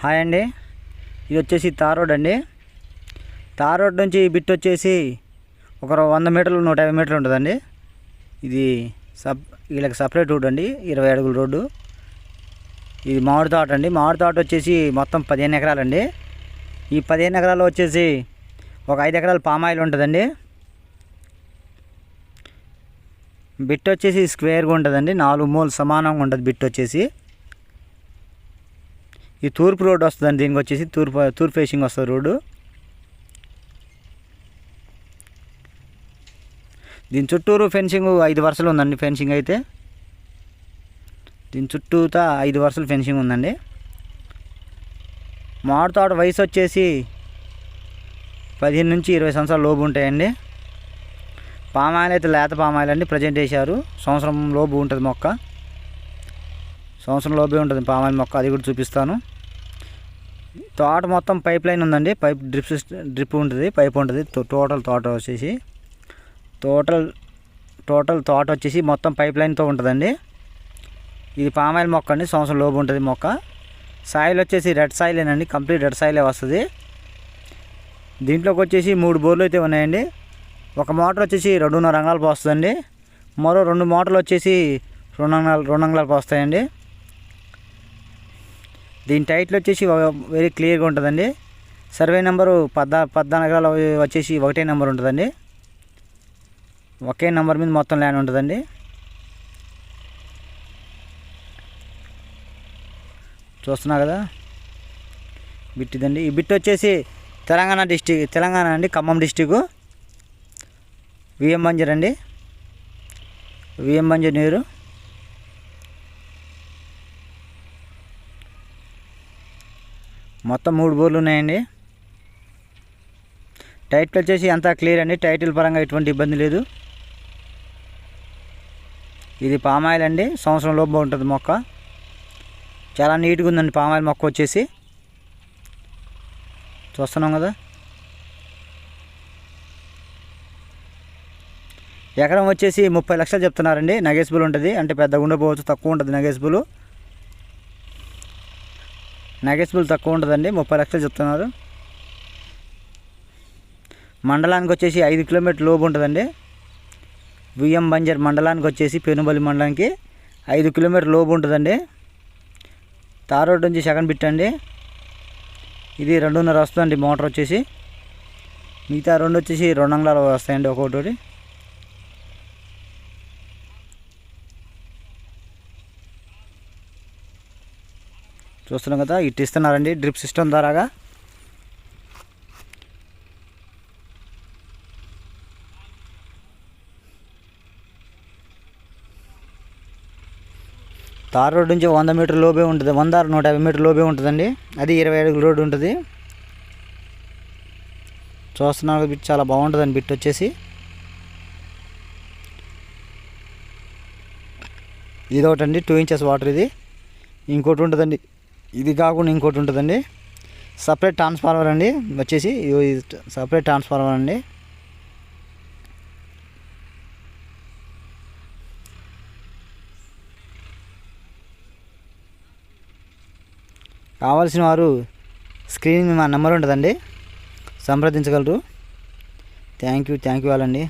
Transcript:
Hi అండి, ఇది వచ్చేసి తార్ రోడ్ అండి. తార్ రోడ్ నుంచి బిట్ వచ్చేసి ఒక 100 మీటర్లు 150 మీటర్లు ఉంటుందండి. ఇది వీళ్ళకి సపరేట్ రోడ్ అండి, 20 అడుగుల రోడ్డు. ఇది మామిడి తోట అండి. మామిడి తోట వచ్చేసి మొత్తం 15 ఎకరాలండి. ఈ 15 ఎకరాలు వచ్చేసి ఒక 5 ఎకరాలు పామాయిల్ ఉంటుందండి. బిట్ వచ్చేసి స్క్వేర్గా ఉంటుందండి, 4 మూలు సమానంగా ఉంటుంది బిట్ వచ్చేసి. ఈ తూర్పు రోడ్డు వస్తుందండి, దీనికి వచ్చేసి తూర్పు ఫేసింగ్ వస్తుంది రోడ్డు. దీని చుట్టూరు ఫెన్సింగ్ 5 వరుసలు ఉందండి. ఫెన్సింగ్ అయితే దీని చుట్టూతా 5 వరుసలు ఫెన్సింగ్ ఉందండి. మామిడి తోట వయసు వచ్చేసి 15 నుంచి 20 సంవత్సరాల లోపు ఉంటాయండి. పామాయిల్ అయితే లేత పామాయిల్ అండి, ప్రజెంట్ వేశారు. సంవత్సరం లోపు ఉంటుంది మొక్క, సంవత్సరం లోపే ఉంటుంది పామాయిల్ మొక్క, అది కూడా చూపిస్తాను. తోట మొత్తం పైప్ లైన్ ఉందండి, పైప్ డ్రిప్ ఉంటుంది, పైప్ ఉంటుంది. టోటల్ తోట వచ్చేసి టోటల్ తోట వచ్చేసి మొత్తం పైప్ లైన్తో ఉంటుందండి. ఇది పామాయిల్ మొక్క అండి, సంవత్సరం లోపు ఉంటుంది మొక్క. సాయిల్ వచ్చేసి రెడ్ సాయిలేనండి, కంప్లీట్ రెడ్ సాయిలే వస్తుంది. దీంట్లోకి వచ్చేసి 3 బోర్లు అయితే ఉన్నాయండి. ఒక మోటార్ వచ్చేసి 2.5 అంగుళాలు పోస్తుందండి. మరో 2 మోటార్లు వచ్చేసి 2 అంగుళాలు పోస్తాయండి. దీని టైటిల్ వచ్చేసి వెరీ క్లియర్గా ఉంటుందండి. సర్వే నెంబరు 14 ఎకరాలు వచ్చేసి 1 నెంబర్ ఉంటుందండి. ఒకే నెంబర్ మీద మొత్తం ల్యాండ్ ఉంటుందండి. చూస్తున్నా కదా బిట్ ఇదండి. ఈ బిట్ వచ్చేసి తెలంగాణ అండి, ఖమ్మం డిస్టిక్, విఎం బంజర్ అండి, విఎం బంజర్ నీరు. మొత్తం 3 బోర్లు ఉన్నాయండి. టైటిల్ వచ్చేసి అంతా క్లియర్ అండి, టైటిల్ పరంగా ఎటువంటి ఇబ్బంది లేదు. ఇది పామాయిల్ అండి, సంవత్సరం లోపు ఉంటుంది మొక్క. చాలా నీట్గా ఉందండి పామాయిల్ మొక్క వచ్చేసి. చూస్తున్నాం కదా. ఎకరం వచ్చేసి 30 లక్షలు చెప్తున్నారండి. నెగోషియబుల్ ఉంటుంది, అంటే పెద్దగా ఉండకపోవచ్చు, తక్కువ ఉంటుంది. నెగోషియబుల్ తక్కువ ఉంటుందండి, 30 లక్షలు చెప్తున్నారు. మండలానికి వచ్చేసి 5 కిలోమీటర్ల లోపు ఉంటుందండి. విఎం బంజర్ మండలానికి వచ్చేసి పెనుబలి మండలానికి 5 కిలోమీటర్ల లోపు ఉంటుందండి. తార్ రోడ్ నుంచి సెకండ్ బిట్ అండి. ఇది 2.5 వస్తుందండి మోటార్ వచ్చేసి. మిగతా 2 వచ్చేసి 2 అంగుళాలు వస్తాయండి ఒక్కొక్కటి. చూస్తున్నాం కదా, ఇటు ఇస్తున్నారండి డ్రిప్ సిస్టమ్ ద్వారాగా. తార్ రోడ్ నుంచి 100 మీటర్ల లోపే ఉంటుంది, 150 మీటర్ల లోపే ఉంటుందండి. అది 20 అడుగుల రోడ్డు ఉంటుంది. చూస్తున్నాం బిట్ చాలా బాగుంటుందండి. బిట్ వచ్చేసి ఇది ఒకటి అండి, 2 ఇంచెస్ వాటర్. ఇది ఇంకోటి ఉంటుందండి, ఇది కాకుండా ఇంకోటి ఉంటుందండి. సపరేట్ ట్రాన్స్ఫార్మర్ అండి వచ్చేసి, సపరేట్ ట్రాన్స్ఫార్మర్ అండి. కావాల్సిన వారు స్క్రీన్ మా నెంబర్ ఉంటుందండి, సంప్రదించగలరు. థ్యాంక్ యూ వాళ్ళండి.